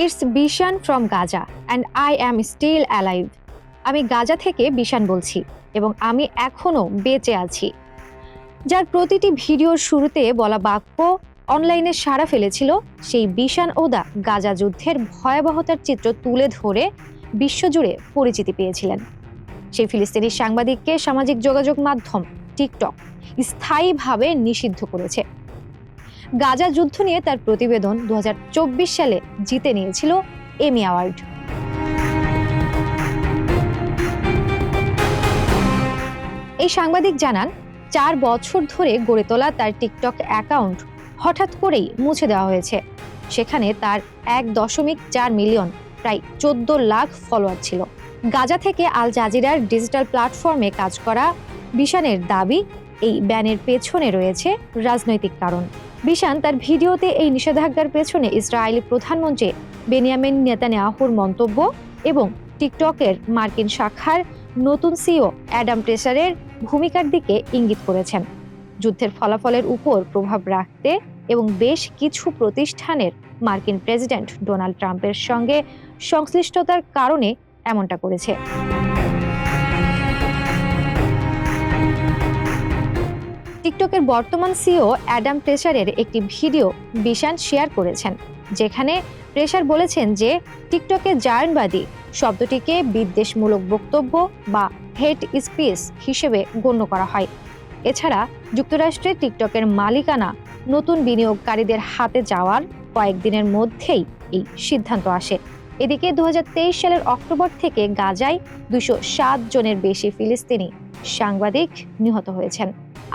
It's Bisan from Gaza and I am still alive. আমি Gaza থেকে বিশান বলছি এবং আমি এখনো বেঁচে আছি। যার প্রতিটি ভিডিওর শুরুতে বলা বাক্য অনলাইনে সাড়া ফেলেছিল, সেই বিশান ওদা গাজা যুদ্ধের ভয়াবহতার চিত্র তুলে ধরে বিশ্বজুড়ে পরিচিতি পেয়েছিলেন। সেই ফিলিস্তিনি সাংবাদিককে সামাজিক যোগাযোগ মাধ্যম টিকটক স্থায়ীভাবে নিষিদ্ধ করেছে। গাজা যুদ্ধ নিয়ে তার প্রতিবেদন 2024 সালে জিতে নিয়েছিল এমি অ্যাওয়ার্ড। এই সাংবাদিক জানান, 4 বছর ধরে গড়ে তোলা তার টিকটক অ্যাকাউন্ট হঠাৎ করেই মুছে দেওয়া হয়েছে। সেখানে তার 1.4 মিলিয়ন, প্রায় 14 লাখ ফলোয়ার ছিল। গাজা থেকে আল জাজিরার ডিজিটাল প্ল্যাটফর্মে কাজ করা বিশানের দাবি, এই ব্যানের পেছনে রয়েছে রাজনৈতিক কারণ। বিশান তার ভিডিওতে এই নিষেধাজ্ঞার পেছনে ইসরায়েলি প্রধানমন্ত্রী বেনিয়ামিন নেতানিয়াহুর মন্তব্য এবং টিকটকের মার্কিন শাখার নতুন সিইও অ্যাডাম টেসারের ভূমিকার দিকে ইঙ্গিত করেছেন। যুদ্ধের ফলাফলের উপর প্রভাব রাখতে এবং বেশ কিছু প্রতিষ্ঠানের মার্কিন প্রেসিডেন্ট ডোনাল্ড ট্রাম্পের সঙ্গে সংশ্লিষ্টতার কারণে এমনটা করেছে। টিকটকের বর্তমান সিইও অ্যাডাম টেসারের একটি ভিডিও বিশান শেয়ার করেছেন, যেখানে টেসার বলেছেন যে টিকটকে জায়নবাদী শব্দটিকে বিদ্বেষমূলক বক্তব্য বা হেট স্পিচ হিসেবে গণ্য করা হয়। এছাড়া যুক্তরাষ্ট্রে টিকটকের মালিকানা নতুন বিনিয়োগকারীদের হাতে যাওয়ার কয়েকদিনের মধ্যেই এই সিদ্ধান্ত আসে। এদিকে 2023 সালের অক্টোবর থেকে গাজায় 207 জনের বেশি ফিলিস্তিনি সাংবাদিক নিহত হয়েছেন।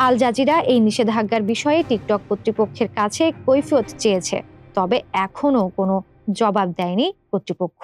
আল জাজিরা এই নিষেধাজ্ঞার বিষয়ে টিকটক কর্তৃপক্ষের কাছে কৈফিয়ত চেয়েছে, তবে এখনো কোনো জবাব দেয়নি কর্তৃপক্ষ।